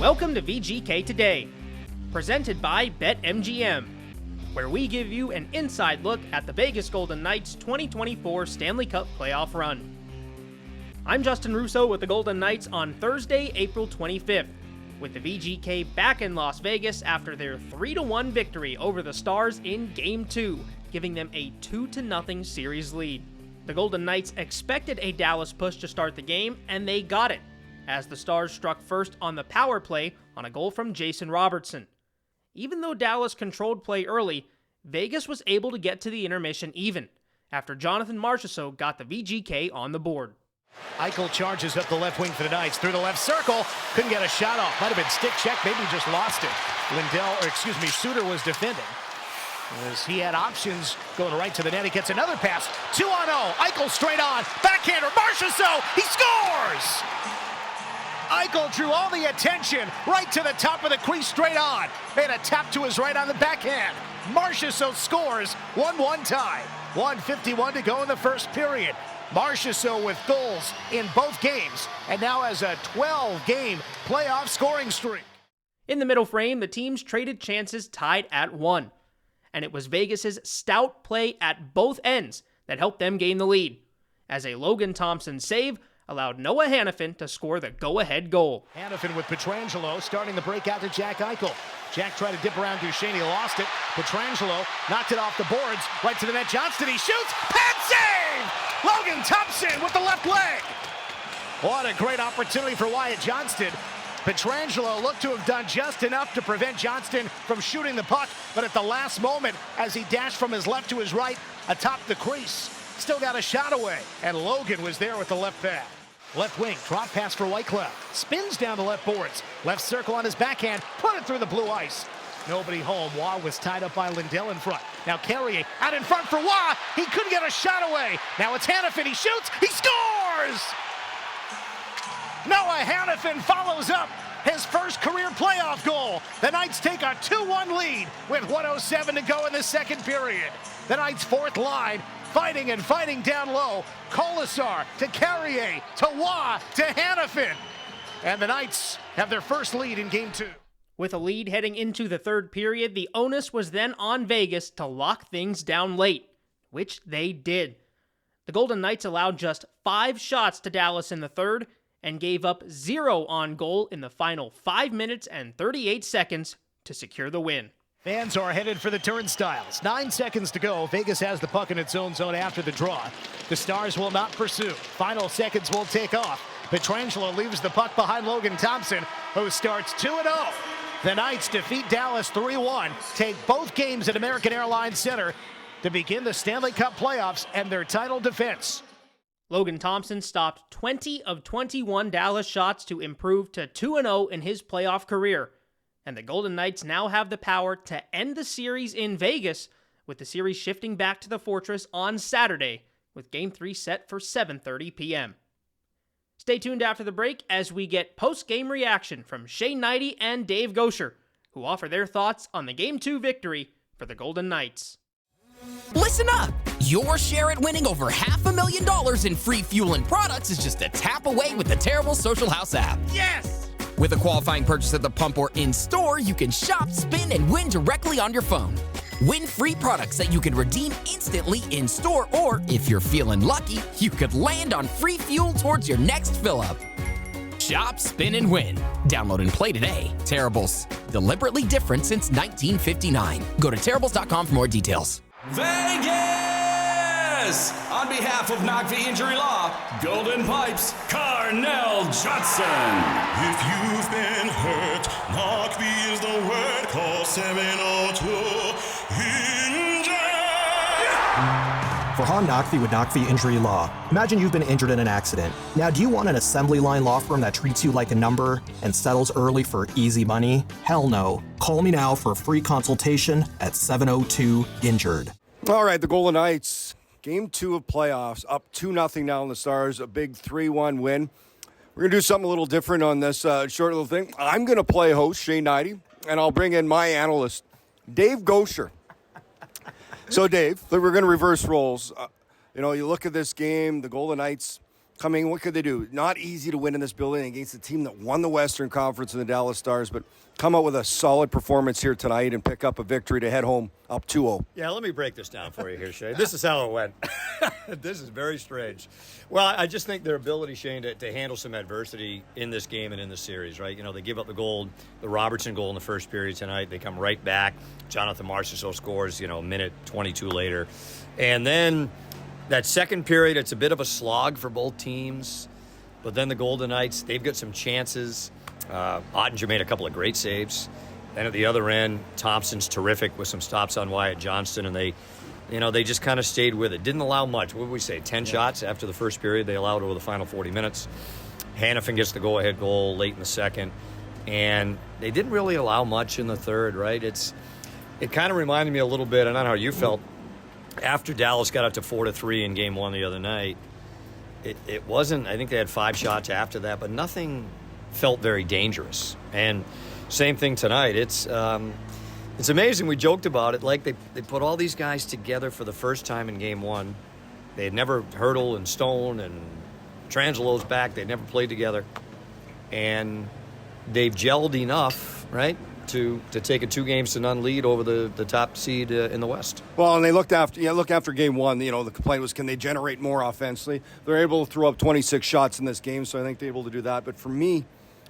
Welcome to VGK Today, presented by BetMGM, where we give you an inside look at the Vegas Golden Knights 2024 Stanley Cup playoff run. I'm Justin Russo with the Golden Knights on Thursday, April 25th, with the VGK back in Las Vegas after their 3-1 victory over the Stars in Game 2, giving them a 2-0 series lead. The Golden Knights expected a Dallas push to start the game, and they got it, as the Stars struck first on the power play on a goal from Jason Robertson. Even though Dallas controlled play early, Vegas was able to get to the intermission even, after Jonathan Marchessault got the VGK on the board. Eichel charges up the left wing for the Knights through the left circle. Couldn't get a shot off. Might have been stick check. Maybe just lost it. Suter was defending, as he had options going right to the net. He gets another pass. 2-0. Eichel straight on. Backhander. Marchessault. He scores! Eichel drew all the attention right to the top of the crease, straight on. Made a tap to his right on the backhand. Marchessault scores. 1-1 tie. 1:51 to go in the first period. Marchessault with goals in both games, and now has a 12-game playoff scoring streak. In the middle frame, the teams traded chances tied at 1, and it was Vegas's stout play at both ends that helped them gain the lead, as a Logan Thompson save allowed Noah Hanifin to score the go-ahead goal. Hanifin with Pietrangelo starting the breakout to Jack Eichel. Jack tried to dip around Duchesne, he lost it. Pietrangelo knocked it off the boards, right to the net. Johnston, he shoots, pad save! Logan Thompson with the left leg. What a great opportunity for Wyatt Johnston. Pietrangelo looked to have done just enough to prevent Johnston from shooting the puck, but at the last moment, as he dashed from his left to his right, atop the crease, still got a shot away, and Logan was there with the left pad. Left wing, drop pass for Whitecloud. Spins down the left boards. Left circle on his backhand. Put it through the blue ice. Nobody home. Waugh was tied up by Lindell in front. Now Carrier out in front for Waugh. He couldn't get a shot away. Now it's Hanifin. He shoots. He scores! Noah Hanifin follows up his first career playoff goal. The Knights take a 2-1 lead with 1:07 to go in the second period. The Knights' fourth line fighting and fighting down low. Colasar to Carrier to Waugh to Hanifin. And the Knights have their first lead in Game 2. With a lead heading into the third period, the onus was then on Vegas to lock things down late, which they did. The Golden Knights allowed just 5 shots to Dallas in the third and gave up 0 on goal in the final 5 minutes and 38 seconds to secure the win. Fans are headed for the turnstiles. 9 seconds to go. Vegas has the puck in its own zone after the draw. The Stars will not pursue. Final seconds will take off. Pietrangelo leaves the puck behind Logan Thompson, who starts 2-0. The Knights defeat Dallas 3-1, take both games at American Airlines Center to begin the Stanley Cup playoffs and their title defense. Logan Thompson stopped 20 of 21 Dallas shots to improve to 2-0 in his playoff career. And the Golden Knights now have the power to end the series in Vegas, with the series shifting back to the Fortress on Saturday, with Game 3 set for 7:30 p.m. Stay tuned after the break as we get post-game reaction from Hnidy and Dave Goucher, who offer their thoughts on the Game 2 victory for the Golden Knights. Listen up! Your share at winning over $500,000 in free fuel and products is just a tap away with the Terrible Social House app. Yes! With a qualifying purchase at the pump or in-store, you can shop, spin, and win directly on your phone. Win free products that you can redeem instantly in-store, or if you're feeling lucky, you could land on free fuel towards your next fill-up. Shop, spin, and win. Download and play today. Terribles. Deliberately different since 1959. Go to terribles.com for more details. Vegas! On behalf of Knock the Injury Law, Golden Pipes, Carnell Johnson. If you've been hurt, Knock the is the word. Call 702-INJURED. For Han Nakvi with Nakvi Injury Law, imagine you've been injured in an accident. Now, do you want an assembly line law firm that treats you like a number and settles early for easy money? Hell no. Call me now for a free consultation at 702-INJURED. All right, the Golden Knights, Game 2 of playoffs, up 2-0 now on the Stars, a big 3-1 win. We're going to do something a little different on this short little thing. I'm going to play host, Hnidy, and I'll bring in my analyst, Dave Goucher. So, Dave, we're going to reverse roles. You look at this game, the Golden Knights coming. What could they do? Not easy to win in this building against a team that won the Western Conference in the Dallas Stars, but come out with a solid performance here tonight and pick up a victory to head home up 2-0. Yeah, let me break this down for you here, Shay. This is how it went. This is very strange. Well, I just think their ability, Shane, to handle some adversity in this game and in this series, right? You know, they give up the Robertson goal in the first period tonight. They come right back. Jonathan Marchessault scores, a minute 22 later. And then that second period, it's a bit of a slog for both teams. But then the Golden Knights, they've got some chances. Ottinger made a couple of great saves. Then at the other end, Thompson's terrific with some stops on Wyatt Johnston, and they just kind of stayed with it. Didn't allow much. What did we say? 10 shots after the first period. They allowed over the final 40 minutes. Hanifin gets the go-ahead goal late in the second, and they didn't really allow much in the third. Right? It kind of reminded me a little bit. I don't know how you felt after Dallas got up to 4-3 in Game 1 the other night. It wasn't. I think they had 5 shots after that, but nothing felt very dangerous. And same thing tonight. It's amazing. We joked about it. Like they put all these guys together for the first time in Game 1. They had never Hurdle and Stone and Trangelo's back. They'd never played together, and they've gelled enough, right, to take a 2-0 lead over the top seed in the West. Well, and they look after Game 1. The complaint was, can they generate more offensively? They're able to throw up 26 shots in this game, so I think they're able to do that. But for me,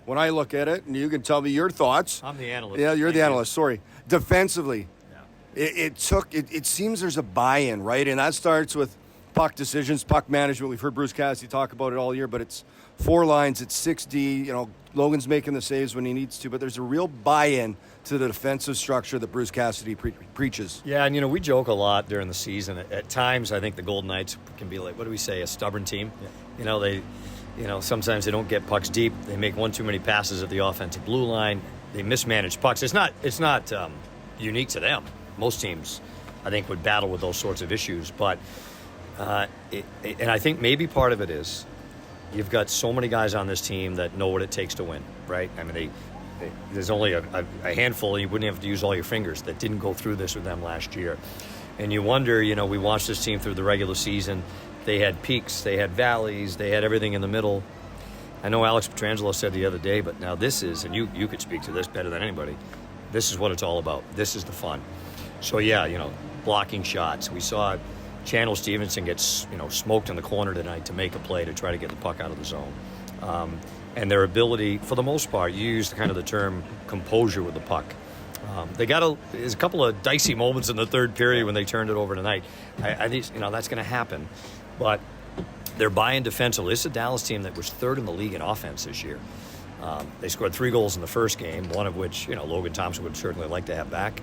when I look at it, and you can tell me your thoughts. I'm the analyst. Yeah, you're the analyst. Sorry. Defensively, it seems there's a buy-in, right? And that starts with puck decisions, puck management. We've heard Bruce Cassidy talk about it all year, but it's 4 lines, it's 6D. Logan's making the saves when he needs to, but there's a real buy-in to the defensive structure that Bruce Cassidy preaches. Yeah, and we joke a lot during the season. At times, I think the Golden Knights can be like, what do we say, a stubborn team? Yeah. Sometimes they don't get pucks deep. They make one too many passes at the offensive blue line. They mismanage pucks. It's not unique to them. Most teams, I think, would battle with those sorts of issues. But and I think maybe part of it is you've got so many guys on this team that know what it takes to win, right? I mean, there's only a handful, and you wouldn't have to use all your fingers, that didn't go through this with them last year. And you wonder, we watched this team through the regular season. They had peaks, they had valleys, they had everything in the middle. I know Alex Pietrangelo said the other day, but now this is, and you could speak to this better than anybody, this is what it's all about. This is the fun. So, yeah, blocking shots. We saw Chandler Stevenson get, smoked in the corner tonight to make a play to try to get the puck out of the zone. And their ability, for the most part, you used kind of the term composure with the puck. There's a couple of dicey moments in the third period when they turned it over tonight. I think, that's going to happen. But they're buying defensively. This is a Dallas team that was 3rd in the league in offense this year. They scored 3 goals in the first game, one of which, Logan Thompson would certainly like to have back.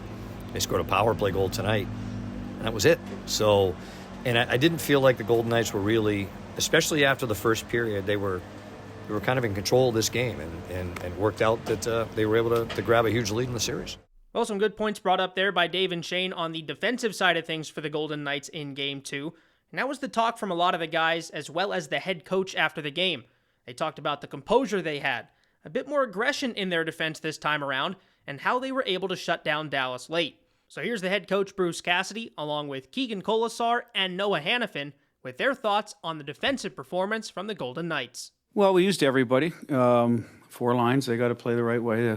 They scored a power play goal tonight, and that was it. So, and I didn't feel like the Golden Knights were really, especially after the first period, they were kind of in control of this game, and worked out that they were able to grab a huge lead in the series. Well, some good points brought up there by Dave and Shane on the defensive side of things for the Golden Knights in Game 2. And that was the talk from a lot of the guys, as well as the head coach after the game. They talked about the composure they had, a bit more aggression in their defense this time around, and how they were able to shut down Dallas late. So here's the head coach, Bruce Cassidy, along with Keegan Colasar and Noah Hanifin, with their thoughts on the defensive performance from the Golden Knights. Well, we used everybody. 4 lines, they got to play the right way.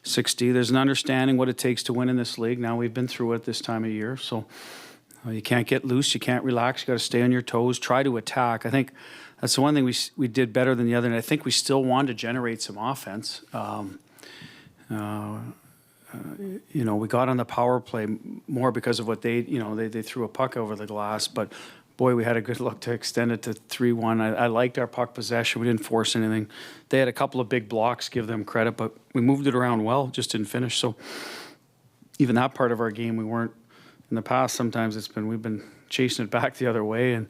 6D, there's an understanding what it takes to win in this league. Now we've been through it this time of year, so you can't get loose, you can't relax, you got to stay on your toes, try to attack. I think that's the one thing we did better than the other, and I think we still wanted to generate some offense. We got on the power play more because of what they threw a puck over the glass, but boy, we had a good look to extend it to 3-1. I liked our puck possession. We didn't force anything. They had a couple of big blocks, give them credit, but we moved it around well, just didn't finish. So even that part of our game, we weren't. In the past, sometimes we've been chasing it back the other way, and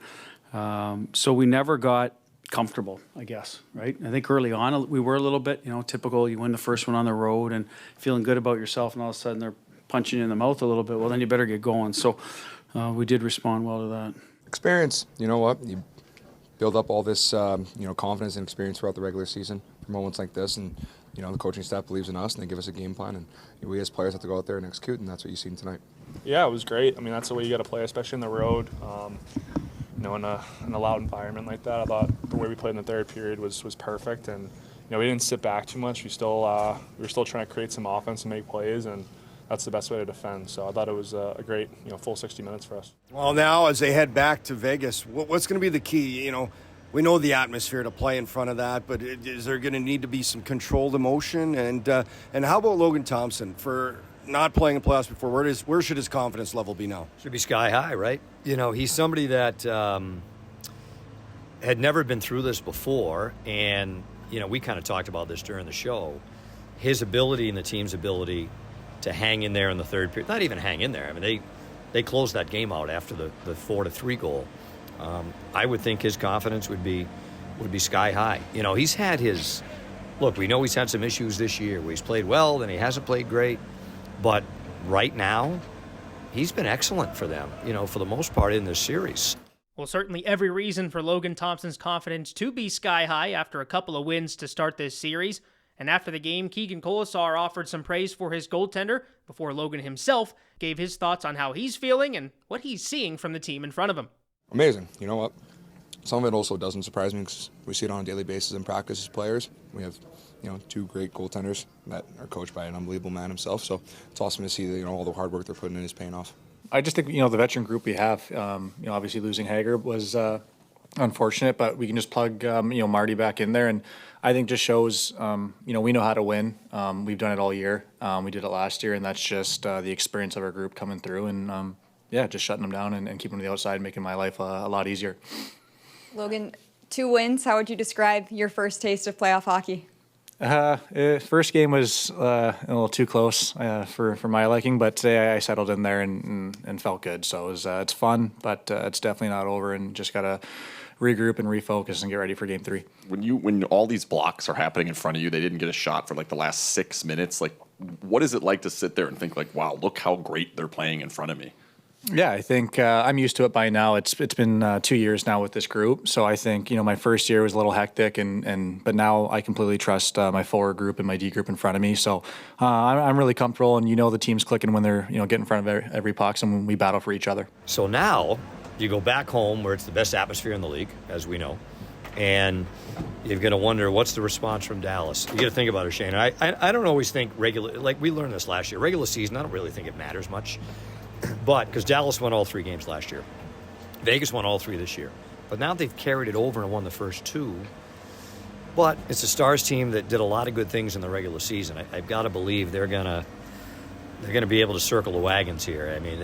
so we never got comfortable, I guess, right? I think early on we were a little bit, typical. You win the first one on the road and feeling good about yourself, and all of a sudden they're punching you in the mouth a little bit. Well, then you better get going. So we did respond well to that. Experience, you know what? You build up all this, confidence and experience throughout the regular season for moments like this, and the coaching staff believes in us and they give us a game plan, and we as players have to go out there and execute, and that's what you've seen tonight. Yeah, it was great. I mean, that's the way you got to play, especially on the road. in a loud environment like that. I thought the way we played in the third period was perfect, and we didn't sit back too much. We were still trying to create some offense and make plays, and that's the best way to defend. So I thought it was a great full 60 minutes for us. Well, now as they head back to Vegas, what's going to be the key? We know the atmosphere to play in front of that, but is there going to need to be some controlled emotion? And how about Logan Thompson for not playing in playoffs before? Where should his confidence level be now? Should be sky high, right? He's somebody that had never been through this before, and we kind of talked about this during the show. His ability and the team's ability to hang in there in the third period, not even hang in there. I mean, they closed that game out after the 4-3 goal. I would think his confidence would be sky high. He's had his look. We know he's had some issues this year where he's played well, then he hasn't played great. But right now, he's been excellent for them. For the most part in this series. Well, certainly every reason for Logan Thompson's confidence to be sky high after a couple of wins to start this series. And after the game, Keegan Colasar offered some praise for his goaltender before Logan himself gave his thoughts on how he's feeling and what he's seeing from the team in front of him. Amazing. You know what? Some of it also doesn't surprise me because we see it on a daily basis in practice as players. We have, two great goaltenders that are coached by an unbelievable man himself. So it's awesome to see that, all the hard work they're putting in is paying off. I just think, the veteran group we have, obviously losing Hager was unfortunate, but we can just plug, Marty back in there. And I think just shows, we know how to win. We've done it all year. We did it last year, and that's just the experience of our group coming through and, just shutting them down and keeping them to the outside, making my life a lot easier. Logan, 2 wins. How would you describe your first taste of playoff hockey? First game was a little too close for my liking, but today I settled in there and felt good. So it's fun, but it's definitely not over, and just got to regroup and refocus and get ready for Game 3. When all these blocks are happening in front of you, they didn't get a shot for the last 6 minutes. What is it like to sit there and think wow, look how great they're playing in front of me? Yeah, I think I'm used to it by now. It's been 2 years now with this group, so I think my first year was a little hectic, but now I completely trust my forward group and my D group in front of me. So I'm really comfortable, and the team's clicking when they're get in front of every puck, and when we battle for each other. So now you go back home where it's the best atmosphere in the league, as we know, and you're going to wonder what's the response from Dallas. You got to think about it, Shane. I don't always think regular, we learned this last year. Regular season, I don't really think it matters much. But because Dallas won all 3 games last year, Vegas won all 3 this year. But now they've carried it over and won the first 2. But it's a Stars team that did a lot of good things in the regular season. I've got to believe they're gonna be able to circle the wagons here. I mean,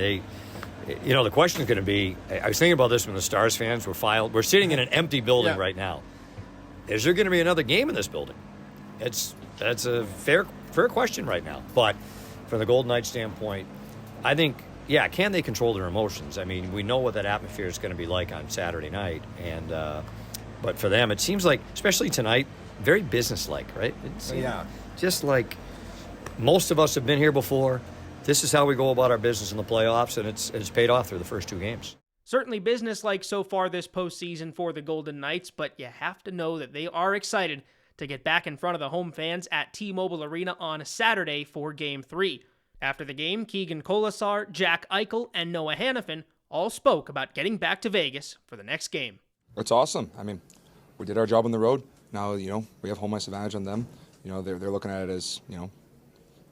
the question is going to be. I was thinking about this when the Stars fans were sitting in an empty building right now. Is there going to be another game in this building? That's a fair question right now. But from the Golden Knights standpoint, I think. Yeah, can they control their emotions? I mean, we know what that atmosphere is going to be like on Saturday night, and but for them, it seems like, especially tonight, very businesslike, right? Just like most of us have been here before. This is how we go about our business in the playoffs, and it's paid off through the first 2 games. Certainly businesslike so far this postseason for the Golden Knights, but you have to know that they are excited to get back in front of the home fans at T-Mobile Arena on Saturday for Game 3. After the game, Keegan Colasar, Jack Eichel, and Noah Hannafin all spoke about getting back to Vegas for the next game. It's awesome. I mean, we did our job on the road. Now, we have home ice advantage on them. They're looking at it as,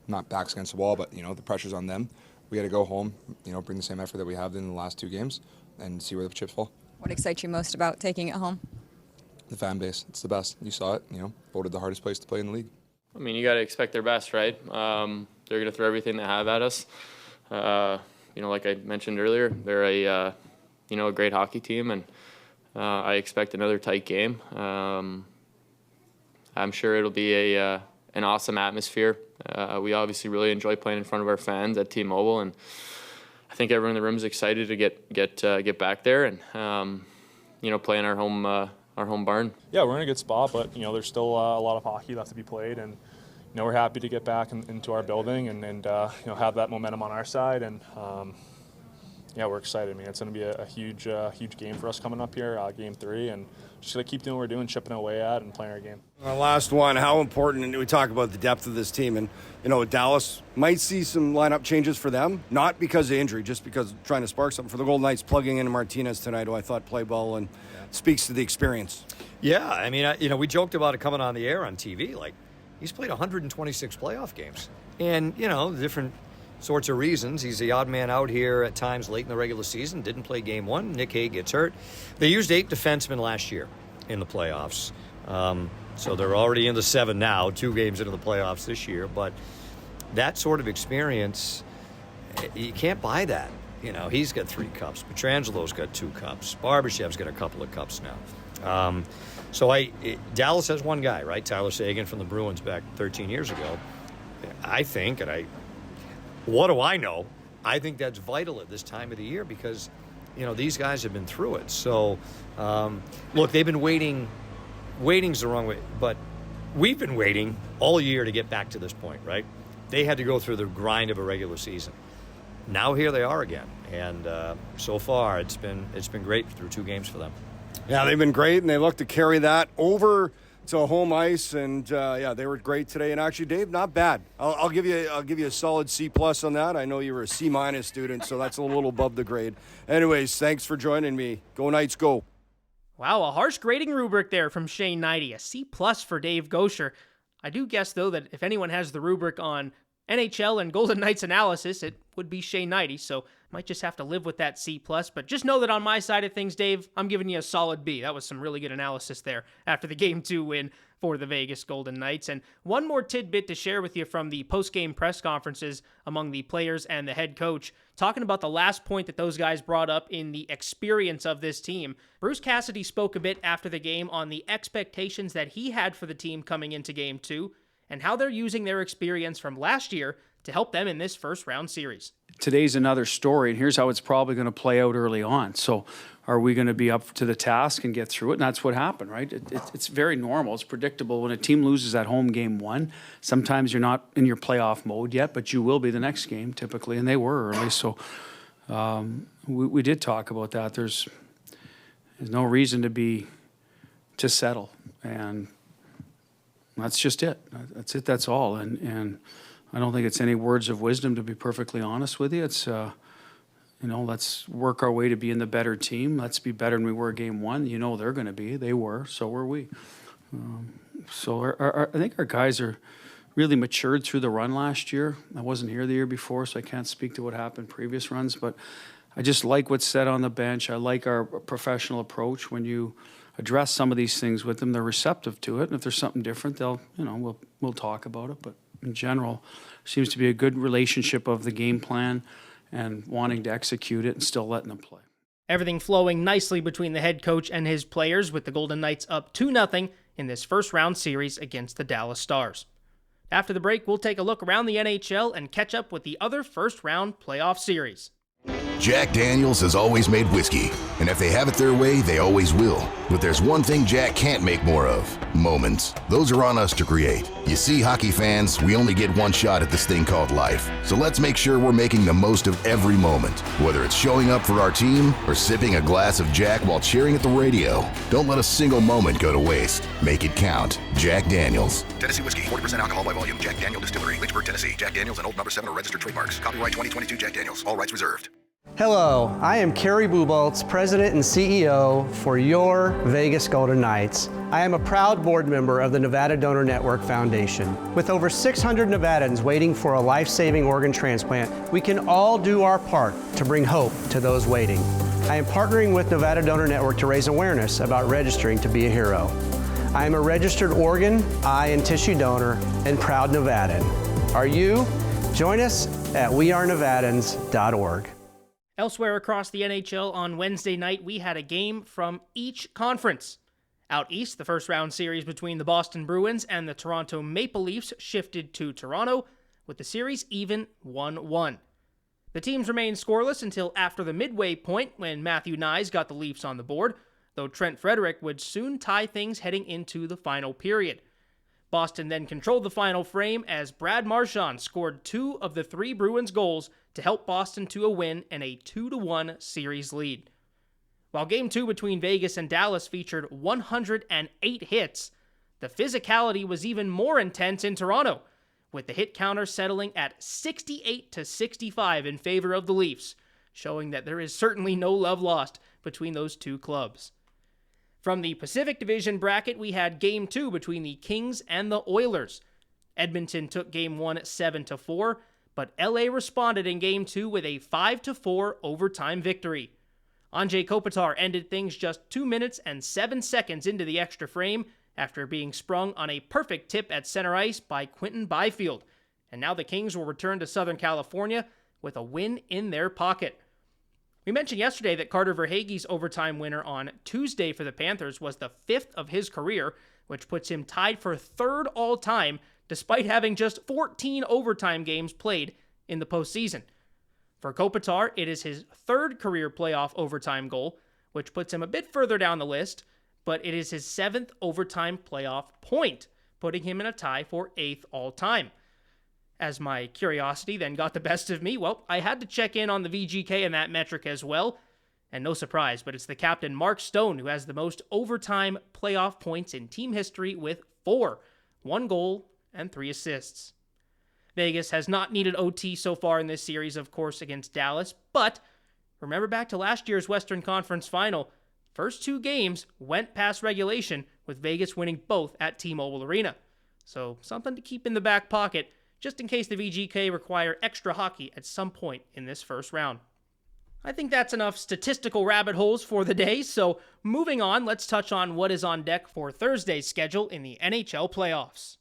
not backs against the wall, but, the pressure's on them. We got to go home, bring the same effort that we have in the last 2 games and see where the chips fall. What excites you most about taking it home? The fan base. It's the best. You saw it, voted the hardest place to play in the league. I mean, you got to expect their best, right? They're going to throw everything they have at us. Like I mentioned earlier, they're a great hockey team, and I expect another tight game. I'm sure it'll be an awesome atmosphere. We obviously really enjoy playing in front of our fans at T-Mobile, and I think everyone in the room is excited to get back there and play in our home barn. Yeah, we're in a good spot, but there's still a lot of hockey left to be played, and we're happy to get back into our building and have that momentum on our side, and yeah, we're excited. I mean, it's going to be a huge game for us coming up here, Game 3, and just going to keep doing what we're doing, chipping away at and playing our game. Last one, how important, and we talk about the depth of this team, and, Dallas might see some lineup changes for them, not because of injury, just because trying to spark something. For the Golden Knights, plugging in Martinez tonight, who I thought played well and speaks to the experience. Yeah, I mean, we joked about it coming on the air on TV. Like, he's played 126 playoff games. And, different sorts of reasons. He's the odd man out here at times late in the regular season. Didn't play game 1. Nick Hague gets hurt. They used 8 defensemen last year in the playoffs. So they're already into 7 now, 2 games into the playoffs this year. But that sort of experience, you can't buy that. He's got 3 cups. Petrangelo's got 2 cups. Barbashev's got a couple of cups now. Dallas has one guy, right? Tyler Seguin from the Bruins back 13 years ago. I think, what do I know? I think that's vital at this time of the year because, these guys have been through it. So, look, they've been waiting. Waiting's the wrong way, but we've been waiting all year to get back to this point, right? They had to go through the grind of a regular season. Now here they are again, and so far it's been great through 2 games for them. Yeah, they've been great, and they look to carry that over to home ice, and they were great today. And actually, Dave, not bad. I'll give you a solid C+ on that. I know you were a C- student, so that's a little above the grade. Anyways, thanks for joining me. Go Knights, go! Wow, a harsh grading rubric there from Shane Hnidy, a C+ for Dave Goucher. I do guess, though, that if anyone has the rubric on NHL and Golden Knights analysis, it would be Shane Hnidy, so might just have to live with that C+. But just know that on my side of things, Dave, I'm giving you a solid B. That was some really good analysis there after the Game 2 win for the Vegas Golden Knights. And one more tidbit to share with you from the post-game press conferences among the players and the head coach, talking about the last point that those guys brought up in the experience of this team. Bruce Cassidy spoke a bit after the game on the expectations that he had for the team coming into Game 2 and how they're using their experience from last year to help them in this first-round series. Today's another story, and here's how it's probably going to play out early on. So are we going to be up to the task and get through it? And that's what happened, right? It's very normal. It's predictable. When a team loses at home Game 1, sometimes you're not in your playoff mode yet, but you will be the next game typically, and they were early. So we did talk about that. There's no reason to settle, and that's just it. That's it. That's all. And I don't think it's any words of wisdom, to be perfectly honest with you. It's, let's work our way to being the better team. Let's be better than we were Game 1. They're going to be. They were. So were we. I think our guys are really matured through the run last year. I wasn't here the year before, so I can't speak to what happened previous runs. But I just like what's said on the bench. I like our professional approach. When you address some of these things with them, they're receptive to it. And if there's something different, we'll talk about it. But in general, seems to be a good relationship of the game plan and wanting to execute it and still letting them play. Everything flowing nicely between the head coach and his players, with the Golden Knights up 2-0 in this first-round series against the Dallas Stars. After the break, we'll take a look around the NHL and catch up with the other first-round playoff series. Jack Daniels has always made whiskey, and if they have it their way, they always will. But there's one thing Jack can't make more of: moments. Those are on us to create. You see, hockey fans, we only get one shot at this thing called life. So let's make sure we're making the most of every moment, whether it's showing up for our team or sipping a glass of Jack while cheering at the radio. Don't let a single moment go to waste. Make it count. Jack Daniels. Tennessee whiskey, 40% alcohol by volume. Jack Daniel Distillery, Lynchburg, Tennessee. Jack Daniels and Old No. 7 are registered trademarks. Copyright 2022 Jack Daniels. All rights reserved. Hello, I am Kerry Buboltz, President and CEO for your Vegas Golden Knights. I am a proud board member of the Nevada Donor Network Foundation. With over 600 Nevadans waiting for a life-saving organ transplant, we can all do our part to bring hope to those waiting. I am partnering with Nevada Donor Network to raise awareness about registering to be a hero. I am a registered organ, eye, and tissue donor and proud Nevadan. Are you? Join us at wearenevadans.org. Elsewhere across the NHL on Wednesday night, we had a game from each conference. Out east, the first-round series between the Boston Bruins and the Toronto Maple Leafs shifted to Toronto, with the series even 1-1. The teams remained scoreless until after the midway point, when Matthew Knies got the Leafs on the board, though Trent Frederic would soon tie things heading into the final period. Boston then controlled the final frame as Brad Marchand scored 2 of the 3 Bruins goals to help Boston to a win and a 2-1 series lead. While Game 2 between Vegas and Dallas featured 108 hits, the physicality was even more intense in Toronto, with the hit counter settling at 68-65 in favor of the Leafs, showing that there is certainly no love lost between those two clubs. From the Pacific Division bracket, we had Game 2 between the Kings and the Oilers. Edmonton took Game 1 7-4, but LA responded in Game 2 with a 5-4 overtime victory. Anze Kopitar ended things just 2 minutes and 7 seconds into the extra frame after being sprung on a perfect tip at center ice by Quinton Byfield, and now the Kings will return to Southern California with a win in their pocket. We mentioned yesterday that Carter Verhaeghe's overtime winner on Tuesday for the Panthers was the 5th of his career, which puts him tied for 3rd all-time despite having just 14 overtime games played in the postseason. For Kopitar, it is his 3rd career playoff overtime goal, which puts him a bit further down the list, but it is his 7th overtime playoff point, putting him in a tie for 8th all-time. As my curiosity then got the best of me, well, I had to check in on the VGK and that metric as well. And no surprise, but it's the captain Mark Stone who has the most overtime playoff points in team history with 4, 1 goal and 3 assists. Vegas has not needed OT so far in this series, of course, against Dallas, but remember back to last year's Western Conference Final, first 2 games went past regulation, with Vegas winning both at T-Mobile Arena. So something to keep in the back pocket, just in case the VGK require extra hockey at some point in this first round. I think that's enough statistical rabbit holes for the day, so moving on, let's touch on what is on deck for Thursday's schedule in the NHL playoffs.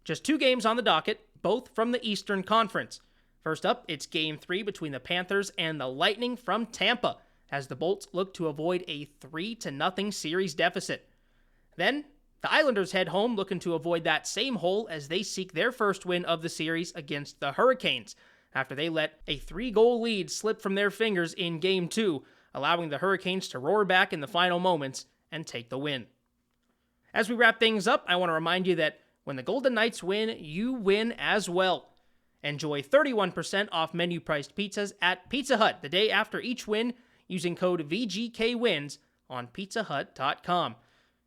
Just 2 games on the docket, both from the Eastern Conference. First up, it's Game 3 between the Panthers and the Lightning from Tampa, as the Bolts look to avoid a 3-0 series deficit. Then, the Islanders head home looking to avoid that same hole as they seek their first win of the series against the Hurricanes, after they let a 3-goal lead slip from their fingers in Game 2, allowing the Hurricanes to roar back in the final moments and take the win. As we wrap things up, I want to remind you that when the Golden Knights win, you win as well. Enjoy 31% off menu-priced pizzas at Pizza Hut the day after each win using code VGKWINS on pizzahut.com.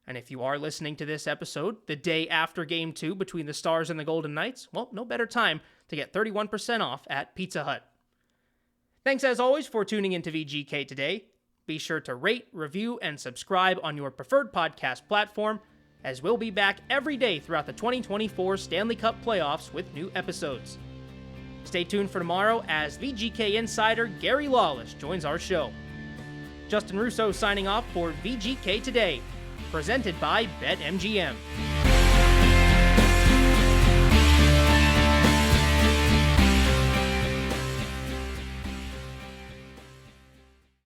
And if you are listening to this episode the day after Game 2 between the Stars and the Golden Knights, well, no better time to get 31% off at Pizza Hut. Thanks as always for tuning into VGK Today. Be sure to rate, review, and subscribe on your preferred podcast platform, as we'll be back every day throughout the 2024 Stanley Cup playoffs with new episodes. Stay tuned for tomorrow as VGK insider Gary Lawless joins our show. Justin Russo signing off for VGK Today, presented by BetMGM.